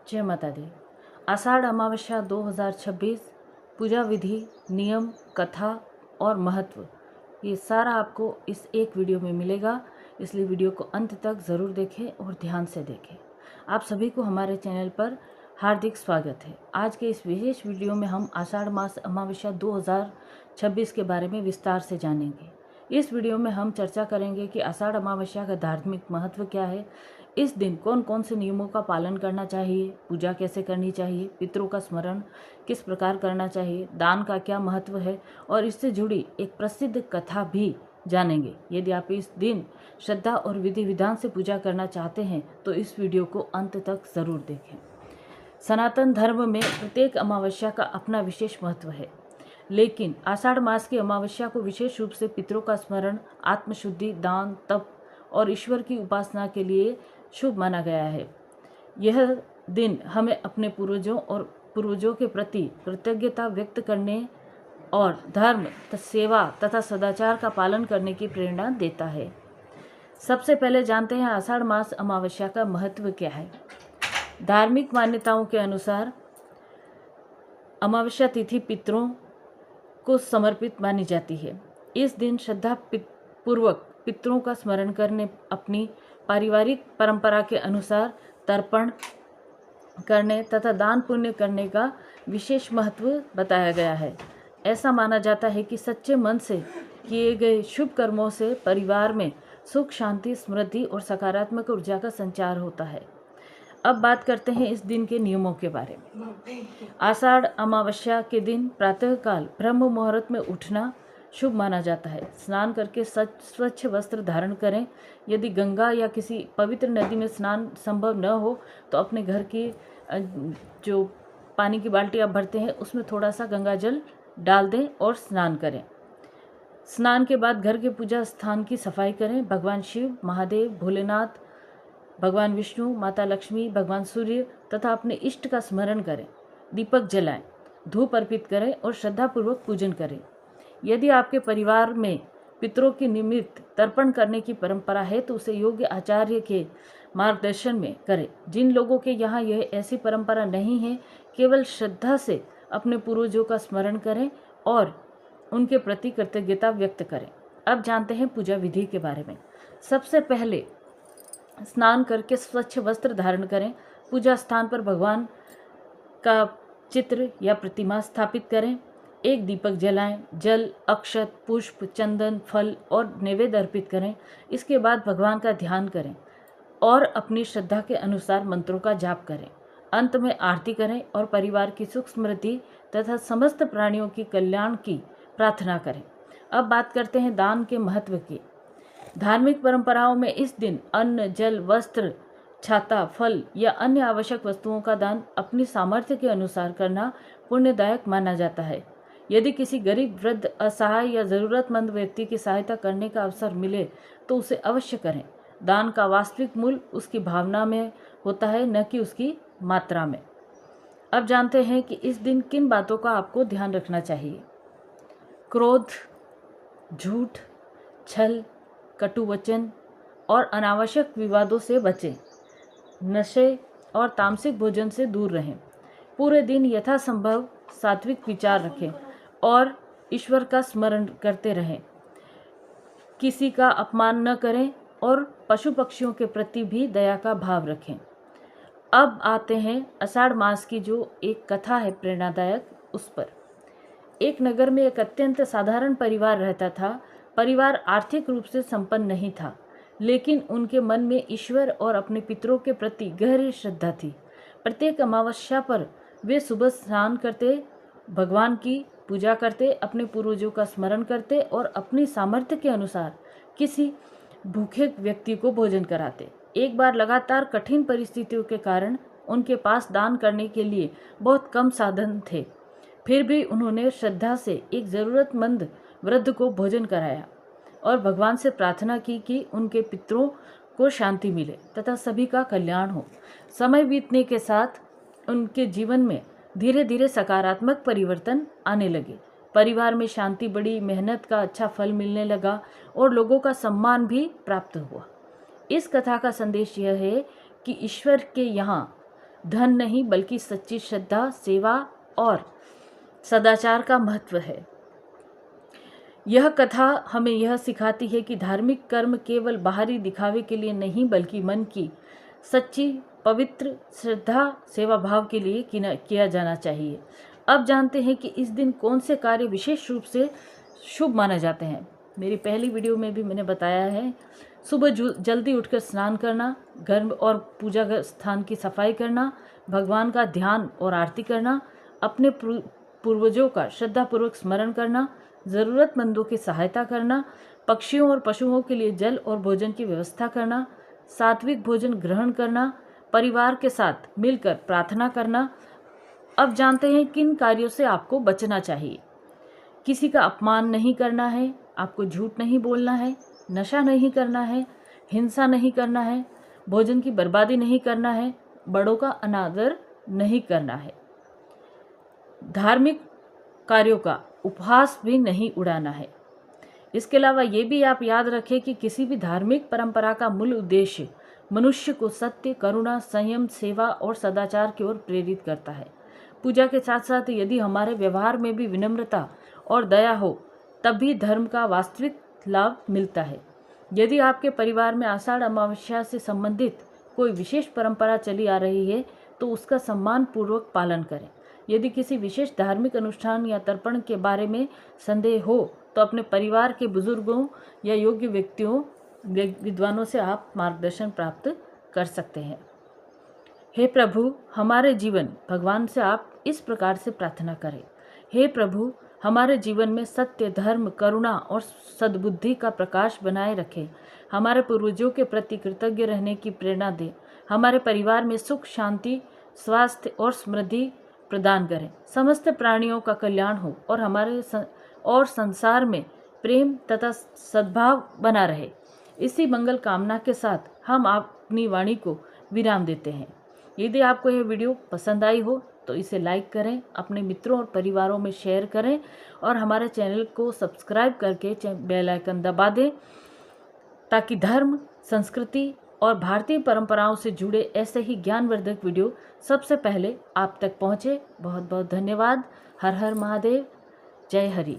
जय माता दी। आषाढ़ अमावस्या 2026 पूजा विधि, नियम, कथा और महत्व, ये सारा आपको इस एक वीडियो में मिलेगा, इसलिए वीडियो को अंत तक ज़रूर देखें और ध्यान से देखें। आप सभी को हमारे चैनल पर हार्दिक स्वागत है। आज के इस विशेष वीडियो में हम आषाढ़ मास अमावस्या 2026 के बारे में विस्तार से जानेंगे। इस वीडियो में हम चर्चा करेंगे कि आषाढ़ अमावस्या का धार्मिक महत्व क्या है, इस दिन कौन कौन से नियमों का पालन करना चाहिए, पूजा कैसे करनी चाहिए, पितरों का स्मरण किस प्रकार करना चाहिए, दान का क्या महत्व है और इससे जुड़ी एक प्रसिद्ध कथा भी जानेंगे। यदि आप इस दिन श्रद्धा और विधि विधान से पूजा करना चाहते हैं तो इस वीडियो को अंत तक ज़रूर देखें। सनातन धर्म में प्रत्येक अमावस्या का अपना विशेष महत्व है, लेकिन आषाढ़ मास की अमावस्या को विशेष रूप से पितरों का स्मरण, आत्मशुद्धि, दान, तप और ईश्वर की उपासना के लिए शुभ माना गया है। यह दिन हमें अपने पूर्वजों के प्रति कृतज्ञता व्यक्त करने और धर्म, सेवा तथा सदाचार का पालन करने की प्रेरणा देता है। सबसे पहले जानते हैं आषाढ़ मास अमावस्या का महत्व क्या है। धार्मिक मान्यताओं के अनुसार अमावस्या तिथि पितरों को समर्पित मानी जाती है। इस दिन श्रद्धा पूर्वक पितरों का स्मरण करने, अपनी पारिवारिक परंपरा के अनुसार तर्पण करने तथा दान पुण्य करने का विशेष महत्व बताया गया है। ऐसा माना जाता है कि सच्चे मन से किए गए शुभ कर्मों से परिवार में सुख, शांति, समृद्धि और सकारात्मक ऊर्जा का संचार होता है। अब बात करते हैं इस दिन के नियमों के बारे में। आषाढ़ अमावस्या के दिन प्रातःकाल ब्रह्म मुहूर्त में उठना शुभ माना जाता है। स्नान करके स्वच्छ वस्त्र धारण करें। यदि गंगा या किसी पवित्र नदी में स्नान संभव न हो तो अपने घर की जो पानी की बाल्टी आप भरते हैं उसमें थोड़ा सा गंगा जल डाल दें और स्नान करें। स्नान के बाद घर के पूजा स्थान की सफाई करें। भगवान शिव, महादेव, भोलेनाथ, भगवान विष्णु, माता लक्ष्मी, भगवान सूर्य तथा अपने इष्ट का स्मरण करें। दीपक जलाएं, धूप अर्पित करें और श्रद्धापूर्वक पूजन करें। यदि आपके परिवार में पितरों के निमित्त तर्पण करने की परंपरा है तो उसे योग्य आचार्य के मार्गदर्शन में करें। जिन लोगों के यहाँ यह ऐसी परंपरा नहीं है, केवल श्रद्धा से अपने पूर्वजों का स्मरण करें और उनके प्रति कृतज्ञता व्यक्त करें। अब जानते हैं पूजा विधि के बारे में। सबसे पहले स्नान करके स्वच्छ वस्त्र धारण करें। पूजा स्थान पर भगवान का चित्र या प्रतिमा स्थापित करें। एक दीपक जलाएं। जल, अक्षत, पुष्प, चंदन, फल और नैवेद्य अर्पित करें। इसके बाद भगवान का ध्यान करें और अपनी श्रद्धा के अनुसार मंत्रों का जाप करें। अंत में आरती करें और परिवार की सुख समृद्धि तथा समस्त प्राणियों की कल्याण की प्रार्थना करें। अब बात करते हैं दान के महत्व की। धार्मिक परंपराओं में इस दिन अन्न, जल, वस्त्र, छाता, फल या अन्य आवश्यक वस्तुओं का दान अपनी सामर्थ्य के अनुसार करना पुण्यदायक माना जाता है। यदि किसी गरीब, वृद्ध, असहाय या ज़रूरतमंद व्यक्ति की सहायता करने का अवसर मिले तो उसे अवश्य करें। दान का वास्तविक मूल्य उसकी भावना में होता है, न कि उसकी मात्रा में। अब जानते हैं कि इस दिन किन बातों का आपको ध्यान रखना चाहिए। क्रोध, झूठ, छल, कटु वचन और अनावश्यक विवादों से बचें। नशे और तामसिक भोजन से दूर रहें। पूरे दिन यथासंभव सात्विक विचार रखें और ईश्वर का स्मरण करते रहें। किसी का अपमान न करें और पशु पक्षियों के प्रति भी दया का भाव रखें। अब आते हैं आषाढ़ मास की जो एक कथा है प्रेरणादायक, उस पर। एक नगर में एक अत्यंत साधारण परिवार रहता था। परिवार आर्थिक रूप से संपन्न नहीं था, लेकिन उनके मन में ईश्वर और अपने पितरों के प्रति गहरी श्रद्धा थी। प्रत्येक अमावस्या पर वे सुबह स्नान करते, भगवान की पूजा करते, अपने पूर्वजों का स्मरण करते और अपनी सामर्थ्य के अनुसार किसी भूखे व्यक्ति को भोजन कराते। एक बार लगातार कठिन परिस्थितियों के कारण उनके पास दान करने के लिए बहुत कम साधन थे। फिर भी उन्होंने श्रद्धा से एक ज़रूरतमंद वृद्ध को भोजन कराया और भगवान से प्रार्थना की कि उनके पितरों को शांति मिले तथा सभी का कल्याण हो। समय बीतने के साथ उनके जीवन में धीरे धीरे सकारात्मक परिवर्तन आने लगे। परिवार में शांति बढ़ी, मेहनत का अच्छा फल मिलने लगा और लोगों का सम्मान भी प्राप्त हुआ। इस कथा का संदेश यह है कि ईश्वर के यहाँ धन नहीं बल्कि सच्ची श्रद्धा, सेवा और सदाचार का महत्व है। यह कथा हमें यह सिखाती है कि धार्मिक कर्म केवल बाहरी दिखावे के लिए नहीं बल्कि मन की सच्ची पवित्र श्रद्धा, सेवा भाव के लिए किया जाना चाहिए। अब जानते हैं कि इस दिन कौन से कार्य विशेष रूप से शुभ माने जाते हैं। मेरी पहली वीडियो में भी मैंने बताया है, सुबह जल्दी उठकर स्नान करना, घर और पूजा स्थान की सफाई करना, भगवान का ध्यान और आरती करना, अपने पूर्वजों का श्रद्धापूर्वक स्मरण करना, ज़रूरतमंदों की सहायता करना, पक्षियों और पशुओं के लिए जल और भोजन की व्यवस्था करना, सात्विक भोजन ग्रहण करना, परिवार के साथ मिलकर प्रार्थना करना। अब जानते हैं किन कार्यों से आपको बचना चाहिए। किसी का अपमान नहीं करना है, आपको झूठ नहीं बोलना है, नशा नहीं करना है, हिंसा नहीं करना है, भोजन की बर्बादी नहीं करना है, बड़ों का अनादर नहीं करना है, धार्मिक कार्यों का उपहास भी नहीं उड़ाना है। इसके अलावा ये भी आप याद रखें कि किसी भी धार्मिक परंपरा का मूल उद्देश्य मनुष्य को सत्य, करुणा, संयम, सेवा और सदाचार की ओर प्रेरित करता है। पूजा के साथ साथ यदि हमारे व्यवहार में भी विनम्रता और दया हो तब भी धर्म का वास्तविक लाभ मिलता है। यदि आपके परिवार में आषाढ़ अमावस्या से संबंधित कोई विशेष परंपरा चली आ रही है तो उसका सम्मान पूर्वक पालन करें। यदि किसी विशेष धार्मिक अनुष्ठान या तर्पण के बारे में संदेह हो तो अपने परिवार के बुजुर्गों या योग्य विद्वानों से आप मार्गदर्शन प्राप्त कर सकते हैं। हे प्रभु, हमारे जीवन भगवान से आप इस प्रकार से प्रार्थना करें। हे प्रभु, हमारे जीवन में सत्य, धर्म, करुणा और सद्बुद्धि का प्रकाश बनाए रखें। हमारे पूर्वजों के प्रति कृतज्ञ रहने की प्रेरणा दें। हमारे परिवार में सुख, शांति, स्वास्थ्य और समृद्धि प्रदान करें। समस्त प्राणियों का कल्याण हो और संसार में प्रेम तथा सद्भाव बना रहे। इसी मंगल कामना के साथ हम अपनी वाणी को विराम देते हैं। यदि आपको यह वीडियो पसंद आई हो तो इसे लाइक करें, अपने मित्रों और परिवारों में शेयर करें और हमारे चैनल को सब्सक्राइब करके बेल आइकन दबा दें ताकि धर्म, संस्कृति और भारतीय परंपराओं से जुड़े ऐसे ही ज्ञानवर्धक वीडियो सबसे पहले आप तक पहुँचे। बहुत बहुत धन्यवाद। हर हर महादेव। जय हरि।